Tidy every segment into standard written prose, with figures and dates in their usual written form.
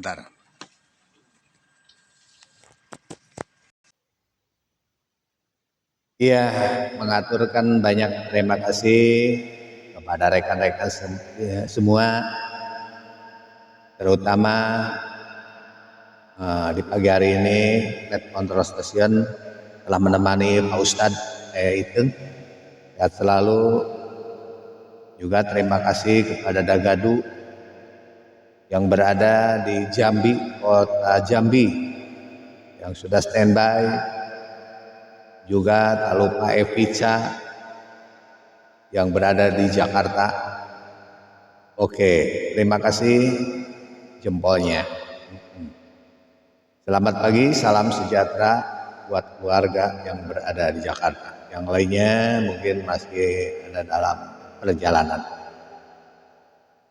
Bentar. Iya, mengaturkan banyak terima kasih kepada rekan-rekan semua, terutama di pagi hari ini Net Control Station telah menemani Pak Ustadz Iteng. Sehat selalu. Juga terima kasih kepada Dagadu yang berada di Jambi, kota Jambi, yang sudah standby. Juga tak lupa Evica yang berada di Jakarta. Oke, terima kasih jempolnya. Selamat pagi, salam sejahtera buat keluarga yang berada di Jakarta. Yang lainnya mungkin masih ada dalam perjalanan.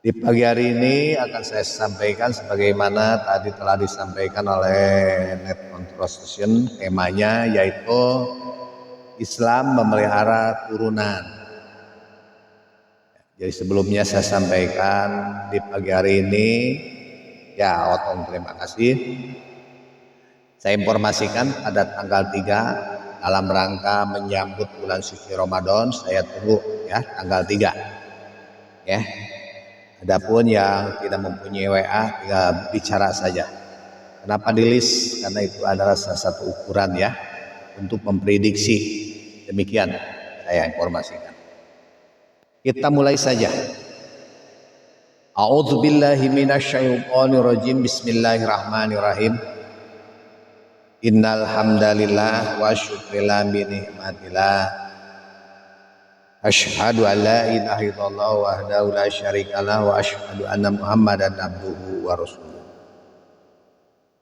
Di pagi hari ini akan saya sampaikan sebagaimana tadi telah disampaikan oleh Net Control Station. Temanya yaitu Islam memelihara turunan. Jadi sebelumnya saya sampaikan di pagi hari ini, ya Otong terima kasih. Saya informasikan pada tanggal 3 dalam rangka menyambut bulan suci Ramadan, saya tunggu ya tanggal 3. Ya. Adapun yang tidak mempunyai WA tinggal bicara saja. Kenapa di list? Karena itu adalah salah satu ukuran ya untuk memprediksi. Demikian saya informasikan. Kita mulai saja. A'udzubillahi minasyaitonirrajim. Bismillahirrahmanirrahim. Innal hamdalillah wa syukrillah bi nikmatillah. Asyhadu an la ilaha illallah wahdahu la syarikalah wa asyhadu anna Muhammadan abduhu wa rasuluh.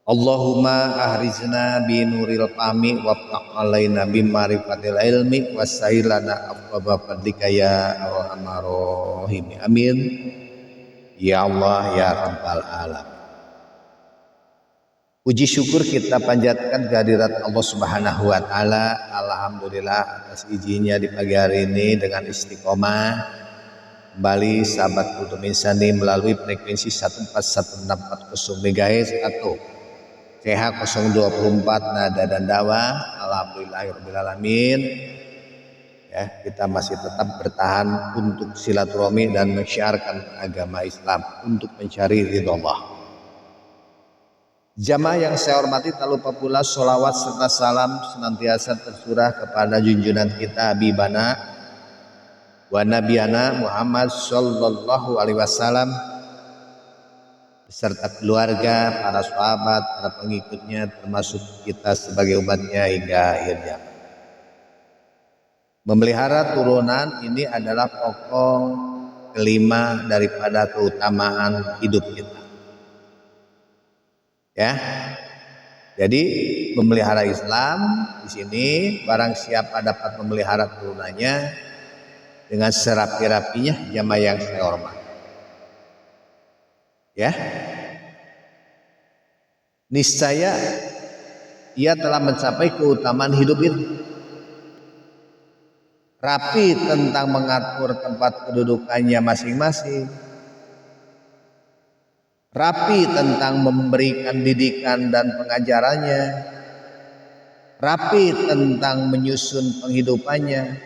Allahumma ahrizna bi nuril fahmi waftah alaina bi ma'rifatil ilmi wasahilana afwaba fadlika ya arhamar rahim. Amin. Ya Allah ya Rabbal alamin. Puji syukur kita panjatkan kehadirat Allah Subhanahu wa taala. Alhamdulillah atas izinnya di pagi hari ini dengan istiqomah kembali sahabat Kultum Insani melalui frekuensi 14140 MHz atau CH 024 nada dan dakwah. Alhamdulillahirabbil alamin. Ya, kita masih tetap bertahan untuk silaturahmi dan mensyiarkan agama Islam untuk mencari ridha Allah. Jamaah yang saya hormati, tak lupa pula sholawat serta salam senantiasa tercurah kepada junjungan kita Habibana wa Nabiyana Muhammad sallallahu alaihi wasallam beserta keluarga, para sahabat, para pengikutnya, termasuk kita sebagai umatnya hingga akhir zaman. Memelihara turunan ini adalah pokok kelima daripada keutamaan hidup kita. Ya, jadi memelihara Islam di sini barang siapa dapat memelihara turunannya dengan serapi-rapinya jamaah yang saya hormati. Ya, niscaya ia telah mencapai keutamaan hidup itu. Rapi tentang mengatur tempat kedudukannya masing-masing. Rapi tentang memberikan didikan dan pengajarannya. Rapi tentang menyusun penghidupannya.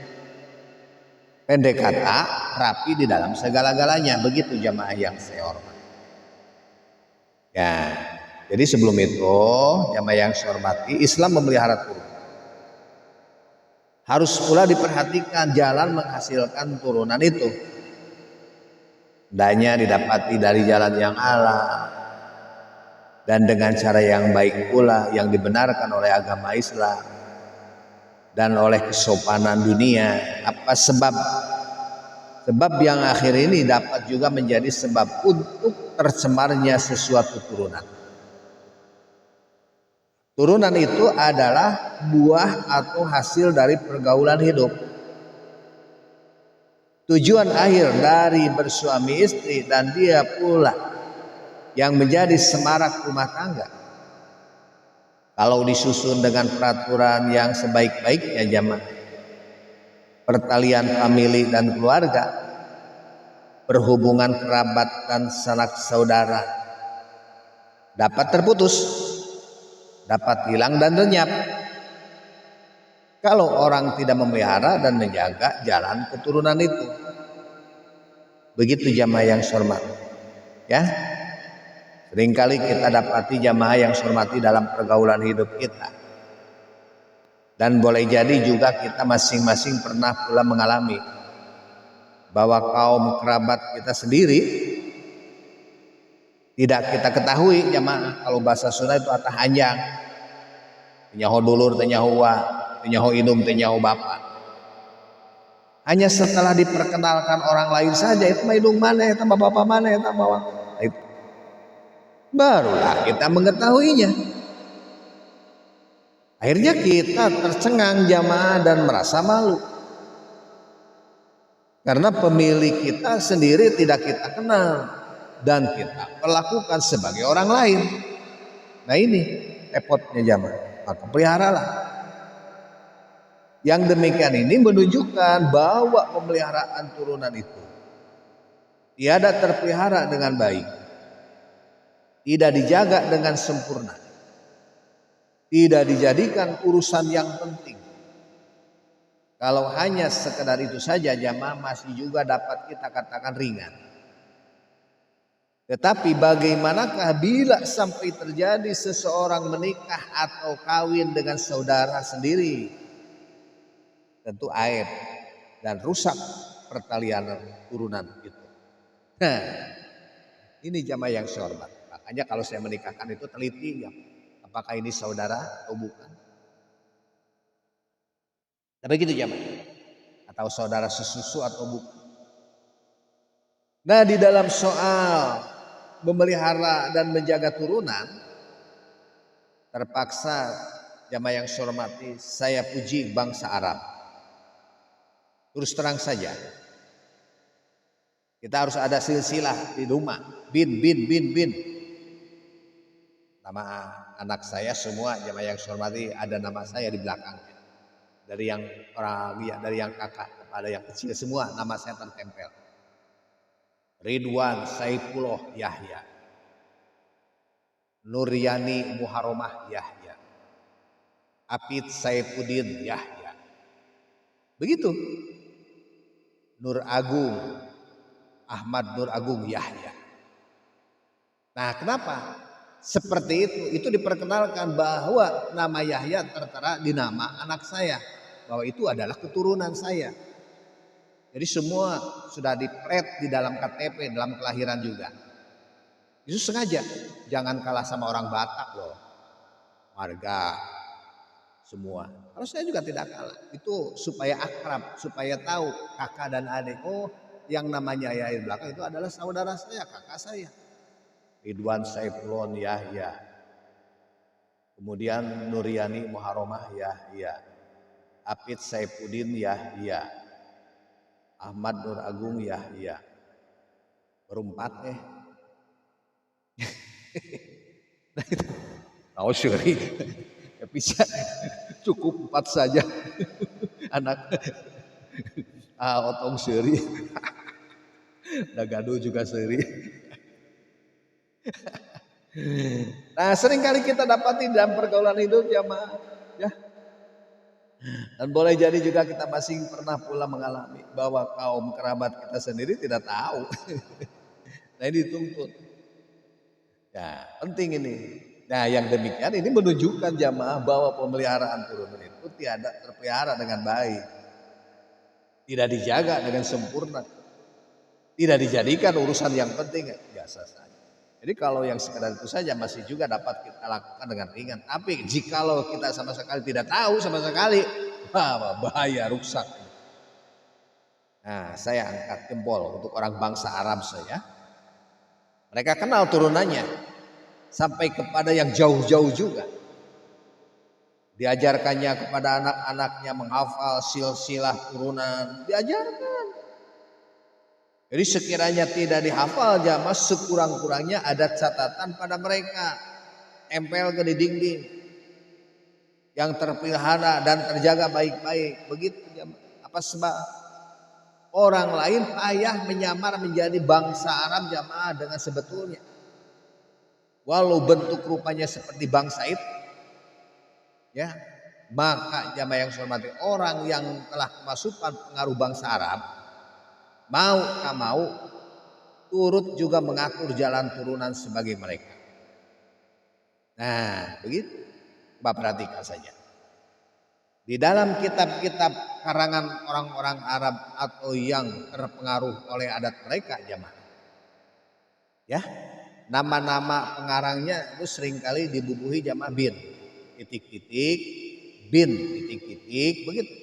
Pendek kata, rapi di dalam segala-galanya. Begitu jamaah yang saya hormati. Ya, jadi sebelum itu jamaah yang saya hormati, Islam memelihara turun. Harus pula diperhatikan jalan menghasilkan turunan itu. Hendaknya didapati dari jalan yang halal dan dengan cara yang baik pula yang dibenarkan oleh agama Islam dan oleh kesopanan dunia. Apa sebab? Sebab yang akhir ini dapat juga menjadi sebab untuk tercemarnya sesuatu turunan. Turunan itu adalah buah atau hasil dari pergaulan hidup. Tujuan akhir dari bersuami istri dan dia pula yang menjadi semarak rumah tangga. Kalau disusun dengan peraturan yang sebaik-baiknya jamaah, pertalian famili dan keluarga, perhubungan kerabat dan sanak saudara, dapat terputus, dapat hilang dan lenyap. Kalau orang tidak memelihara dan menjaga jalan keturunan itu. Begitu jamaah yang saya hormati. Ya, seringkali kita dapati jamaah yang saya hormati dalam pergaulan hidup kita. Dan boleh jadi juga kita masing-masing pernah pula mengalami bahwa kaum kerabat kita sendiri tidak kita ketahui jamaah. Kalau bahasa Sunda itu atah hanjang. Tenyaho dulur, tenyaho wa, tenyaho indung, tenyaho bapak. Hanya setelah diperkenalkan orang lain saja, itu mah indung mana, itu mah bapak mana, itu mah bapak. Barulah kita mengetahuinya. Akhirnya kita tercengang jamaah dan merasa malu. Karena pemilik kita sendiri tidak kita kenal dan kita perlakukan sebagai orang lain. Nah ini repotnya jamaah. Maka peliharalah. Yang demikian ini menunjukkan bahwa pemeliharaan turunan itu tiada terpelihara dengan baik, tidak dijaga dengan sempurna, tidak dijadikan urusan yang penting. Kalau hanya sekedar itu saja jamaah masih juga dapat kita katakan ringan. Tetapi bagaimanakah bila sampai terjadi seseorang menikah atau kawin dengan saudara sendiri? Tentu aib dan rusak pertalian turunan itu. Nah, ini jamaah yang saya hormati. Makanya kalau saya menikahkan itu teliti ya, apakah ini saudara atau bukan. Tapi gitu jamaah. Atau saudara sesusu atau bukan. Nah, di dalam soal memelihara dan menjaga turunan, terpaksa jamaah yang saya hormati, saya puji bangsa Arab. Terus terang saja, kita harus ada silsilah di rumah, bin. Nama anak saya semua jamaah yang saya hormati ada nama saya di belakangnya. Dari yang orang ya, dari yang kakak kepada yang kecil semua nama saya tertempel. Ridwan Saifullah Yahya, Nuryani Muharomah Yahya, Apit Saifuddin Yahya. Begitu. Nur Agung, Ahmad Nur Agung Yahya. Nah, kenapa? Seperti itu. Itu diperkenalkan bahwa nama Yahya tertera di nama anak saya. Bahwa itu adalah keturunan saya. Jadi semua sudah dipret di dalam KTP, dalam kelahiran juga. Itu sengaja. Jangan kalah sama orang Batak loh. Warga semua. Kalau saya juga tidak kalah. Itu supaya akrab, supaya tahu kakak dan adik. Oh, yang namanya Yahya di belakang itu adalah saudara saya, kakak saya. Ridwan Saifullah Yahya. Kemudian Nuryani Muharomah Yahya. Apit Saifuddin Yahya. Ahmad Nur Agung Yahya. Berempat tahu syuri. Bisa cukup 4 saja. Anak otong syuri. Dagado juga syuri. Nah, seringkali kita dapati dalam pergaulan hidup jamaah, ya. Dan boleh jadi juga kita masing pernah pula mengalami bahwa kaum kerabat kita sendiri tidak tahu. Nah, ini dituntut. Ya, penting ini. Nah, yang demikian ini menunjukkan jamaah bahwa pemeliharaan turunan itu tidak terpelihara dengan baik. Tidak dijaga dengan sempurna. Tidak dijadikan urusan yang penting, biasa saja. Jadi kalau yang sekedar itu saja masih juga dapat kita lakukan dengan ringan. Tapi jikalau kita sama sekali tidak tahu sama sekali, bahaya, rusak. Nah, saya angkat jempol untuk orang bangsa Arab saya. Mereka kenal turunannya sampai kepada yang jauh-jauh juga. Diajarkannya kepada anak-anaknya menghafal silsilah turunan, diajarkan. Jadi sekiranya tidak dihafal jamaah, sekurang-kurangnya ada catatan pada mereka, tempel di dinding yang terpelihara dan terjaga baik-baik. Begitu jamaah. Apa sebab orang lain payah menyamar menjadi bangsa Arab jamaah dengan sebetulnya. walau bentuk rupanya seperti bangsa itu, ya, maka jamaah yang saya hormati, orang yang telah kemasukan pengaruh bangsa Arab, mau tak mau turut juga mengatur jalan turunan sebagai mereka. Nah, begitu. Coba perhatikan saja. Di dalam kitab-kitab karangan orang-orang Arab atau yang terpengaruh oleh adat mereka, jamaah, ya, nama-nama pengarangnya itu seringkali dibubuhi jamaah bin, titik-titik, bin, titik-titik, begitu.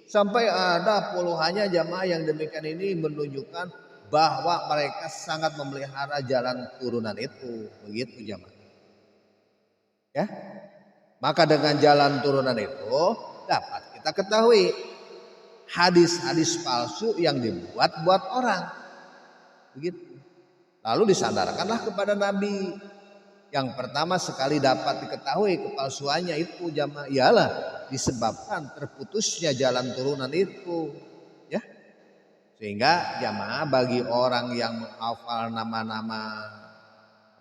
Sampai ada puluhannya jamaah yang demikian ini menunjukkan bahwa mereka sangat memelihara jalan turunan itu, begitu jamaah. Ya, maka dengan jalan turunan itu dapat kita ketahui hadis-hadis palsu yang dibuat buat orang, begitu. Lalu disandarkanlah kepada Nabi. Yang pertama sekali dapat diketahui kepalsuannya itu jamaah ialah disebabkan terputusnya jalan turunan itu, ya. Sehingga jamaah bagi orang yang menghafal nama-nama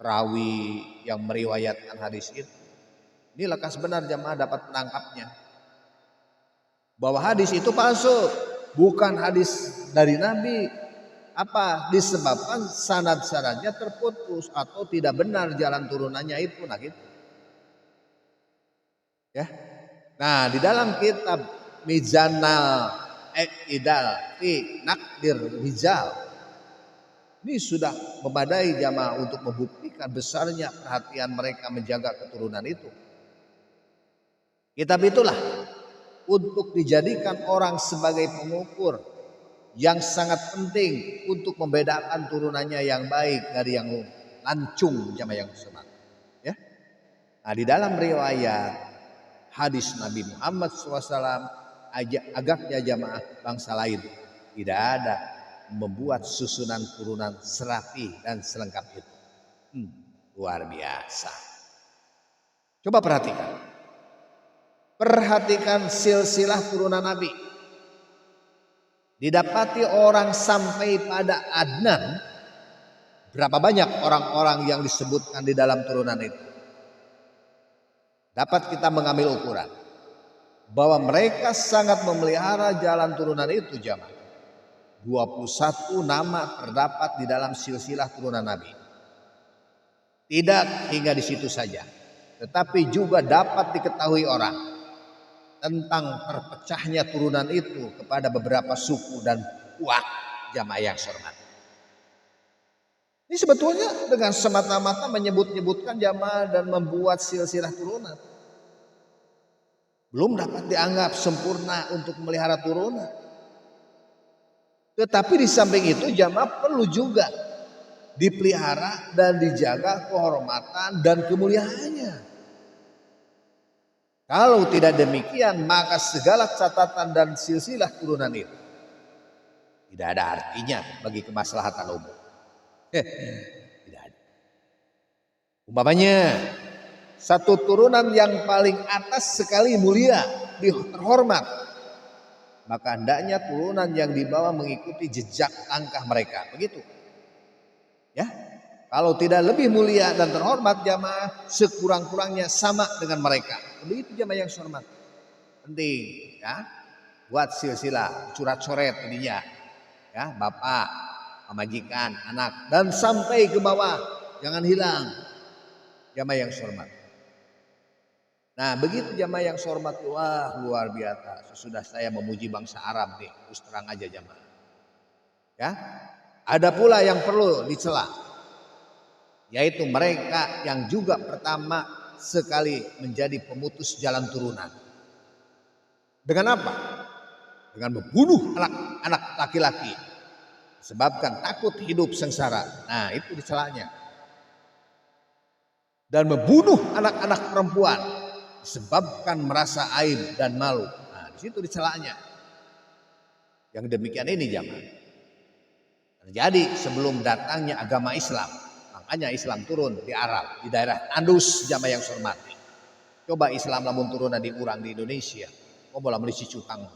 rawi yang meriwayatkan hadis itu, ini lekas benar jamaah dapat menangkapnya bahwa hadis itu palsu, bukan hadis dari Nabi. Apa? Disebabkan sanad-sanadnya terputus atau tidak benar jalan turunannya itu, nah gitu. Ya. Nah, di dalam kitab Mizanal Iqtidal fi Naqdir Rijal, ini sudah memadai jamaah untuk membuktikan besarnya perhatian mereka menjaga keturunan itu. Kitab itulah untuk dijadikan orang sebagai pengukur yang sangat penting untuk membedakan turunannya yang baik dari yang lancung, jamaah yang hormat. Ya. Nah, di dalam riwayat hadis Nabi Muhammad SAW, agaknya jamaah bangsa lain tidak ada membuat susunan turunan serapi dan selengkap itu. Luar biasa. Coba perhatikan. Perhatikan silsilah turunan Nabi. Didapati orang sampai pada Adnan. Berapa banyak orang-orang yang disebutkan di dalam turunan itu? Dapat kita mengambil ukuran bahwa mereka sangat memelihara jalan turunan itu jamaah. 21 nama terdapat di dalam silsilah turunan Nabi. Tidak hingga di situ saja, tetapi juga dapat diketahui orang tentang terpecahnya turunan itu kepada beberapa suku dan puak, jamaah yang hormat. Ini sebetulnya dengan semata-mata menyebut-nyebutkan jamaah dan membuat silsilah turunan. Belum dapat dianggap sempurna untuk memelihara turunan. Tetapi di samping itu jamaah perlu juga dipelihara dan dijaga kehormatan dan kemuliaannya. Kalau tidak demikian, maka segala catatan dan silsilah turunan itu tidak ada artinya bagi kemaslahatan umum. Tidak ada. Umpamanya satu turunan yang paling atas sekali mulia, terhormat, maka hendaknya turunan yang dibawa mengikuti jejak langkah mereka, begitu. Ya. Kalau tidak lebih mulia dan terhormat jamaah, sekurang-kurangnya sama dengan mereka. Begitu jamaah yang hormat. Penting ya. Buat silsilah, curat-coret ininya. Ya, bapak, majikan, anak, dan sampai ke bawah. Jangan hilang. Jamaah yang hormat. Nah, begitu jamaah yang hormat, wah luar biasa. Sesudah saya memuji bangsa Arab nih, terus terang aja jamaah. Ya. Ada pula yang perlu dicela, yaitu mereka yang juga pertama sekali menjadi pemutus jalan turunan. Dengan apa? Dengan membunuh anak-anak laki-laki, sebabkan takut hidup sengsara. Nah, itu dicelanya. Dan membunuh anak-anak perempuan, disebabkan merasa aib dan malu. Nah, di situ dicelanya. Yang demikian ini jamaah terjadi sebelum datangnya agama Islam. Makanya Islam turun di Arab, di daerah Andus, jamaah yang hormat. Coba Islam lamun turun di urang di Indonesia, bola melisi cutang.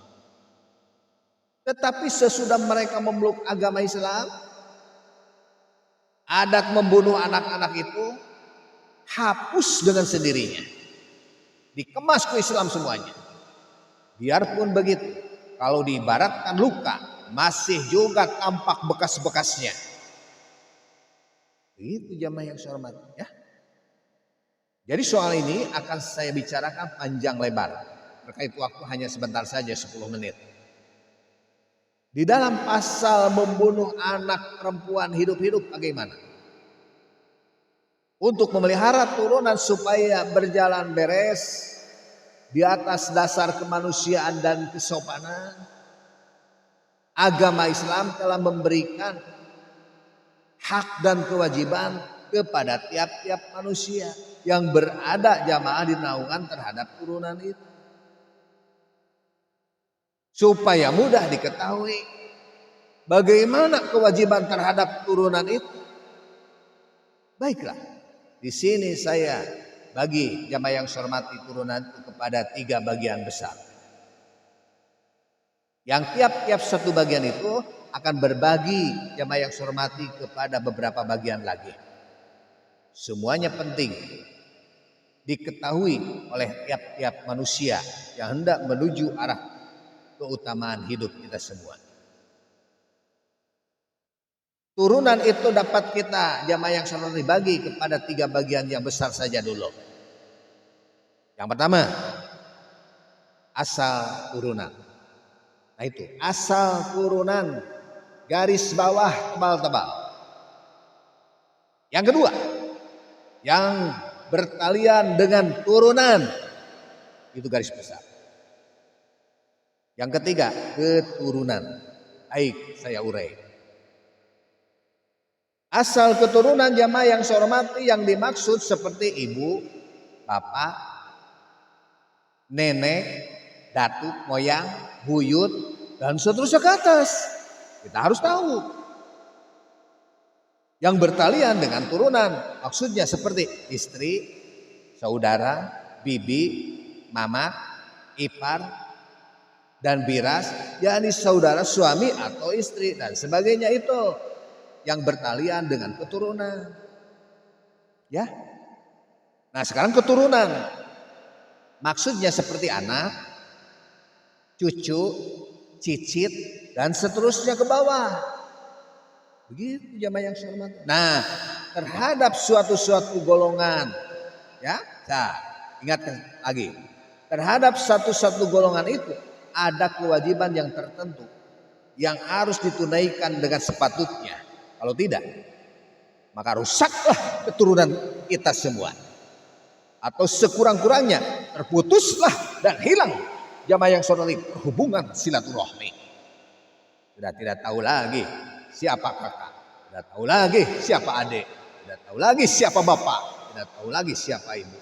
Tetapi sesudah mereka memeluk agama Islam, adat membunuh anak-anak itu hapus dengan sendirinya. Dikemas ke Islam semuanya. Biarpun begitu, kalau diibaratkan luka, masih juga tampak bekas-bekasnya. Begitu jamaah yang saya hormati ya. Jadi soal ini akan saya bicarakan panjang lebar. Terkait waktu hanya sebentar saja 10 menit. Di dalam pasal membunuh anak perempuan hidup-hidup bagaimana? Untuk memelihara turunan supaya berjalan beres di atas dasar kemanusiaan dan kesopanan, agama Islam telah memberikan hak dan kewajiban kepada tiap-tiap manusia yang berada jamaah di naungan terhadap turunan itu. Supaya mudah diketahui bagaimana kewajiban terhadap turunan itu. Baiklah, di sini saya bagi jamaah yang saya hormati turunan itu kepada 3 bagian besar. Yang tiap-tiap satu bagian itu akan berbagi jamaah yang saya hormati kepada beberapa bagian lagi. Semuanya penting diketahui oleh tiap-tiap manusia yang hendak menuju arah keutamaan hidup kita semua. Turunan itu dapat kita jamaah yang saya hormati bagi kepada 3 bagian yang besar saja dulu. Yang pertama, asal turunan. Nah itu, asal turunan garis bawah tebal-tebal. Yang kedua, yang bertalian dengan turunan itu garis besar. Yang ketiga, keturunan. Baik, saya urai. Asal keturunan jamaah yang saya hormati yang dimaksud seperti ibu, bapak, nenek, datuk, moyang, buyut, dan seterusnya ke atas. Kita harus tahu. Yang bertalian dengan turunan, maksudnya seperti istri, saudara, bibi, mama, ipar, dan biras, yakni saudara, suami atau istri dan sebagainya itu yang bertalian dengan keturunan. Ya. Nah, sekarang keturunan. Maksudnya seperti anak, cucu, cicit dan seterusnya ke bawah. Begitu jamaah yang saya hormati. Nah, terhadap suatu golongan, ya, nah, ingatkan lagi, terhadap satu golongan itu ada kewajiban yang tertentu yang harus ditunaikan dengan sepatutnya. Kalau tidak, maka rusaklah keturunan kita semua. Atau sekurang-kurangnya terputuslah dan hilang jamaah yang saya hormati hubungan silaturahmi. Sudah tidak tahu lagi siapa kakak, tidak tahu lagi siapa adik, tidak tahu lagi siapa bapak, tidak tahu lagi siapa ibu.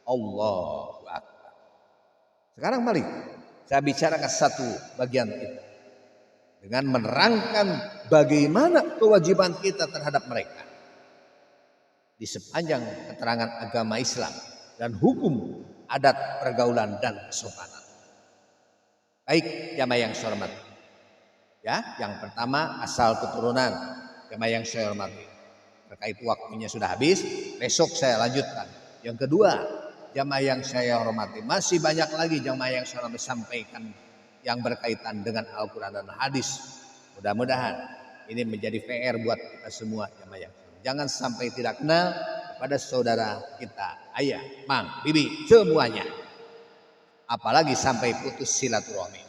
Allahu Akbar. Sekarang mari saya bicarakan satu bagian itu dengan menerangkan bagaimana kewajiban kita terhadap mereka di sepanjang keterangan agama Islam dan hukum adat pergaulan dan kesopanan. Baik jamaah yang saya hormati. Ya, yang pertama asal keturunan jamaah yang saya hormati. Terkait waktunya sudah habis, besok saya lanjutkan. Yang kedua, jamaah yang saya hormati, masih banyak lagi jamaah yang saya sampaikan yang berkaitan dengan Al-Quran dan hadis. Mudah-mudahan ini menjadi PR buat kita semua jamaah yang jangan sampai tidak kenal kepada saudara kita, ayah, mang, bibi, semuanya. Apalagi sampai putus silaturahmi.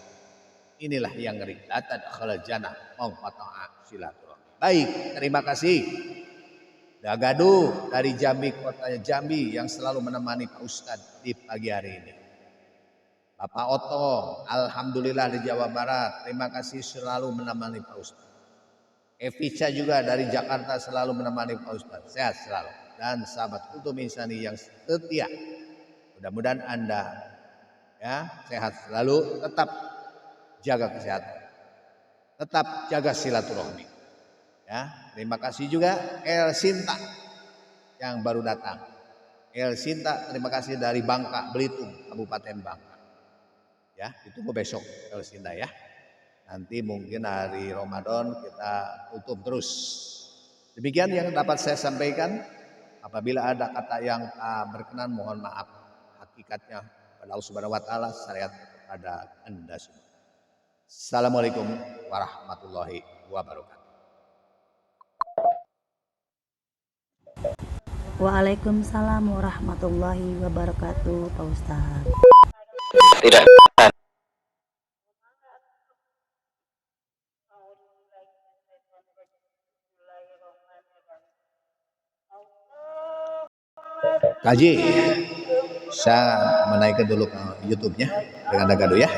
Inilah yang ngeri. La tadkhulul jannah man qata'a silaturahmi. Baik, terima kasih. Dagadu dari Jambi, kotanya Jambi yang selalu menemani Pak Ustadz di pagi hari ini. Bapak Oto, alhamdulillah di Jawa Barat, terima kasih selalu menemani Pak Ustadz. Evica juga dari Jakarta selalu menemani Pak Ustadz. Sehat selalu. Dan sahabat Kultum Insani yang setia. Mudah-mudahan Anda ya sehat selalu, tetap jaga kesehatan, tetap jaga silaturahmi. Ya, terima kasih juga El Sinta yang baru datang. El Sinta, terima kasih dari Bangka Belitung, Kabupaten Bangka. Ya, ditunggu besok El Sinta ya. Nanti mungkin hari Ramadan kita tutup terus. Demikian yang dapat saya sampaikan. Apabila ada kata yang berkenan, mohon maaf. Hakikatnya pada Allah Subhanahu wa taala, syariat pada Anda semua. Assalamualaikum warahmatullahi wabarakatuh. Waalaikumsalam warahmatullahi wabarakatuh, Pak Ustadz. Tidak. Kaji, saya menaikkan dulu ke YouTube-nya dengan Dagado ya.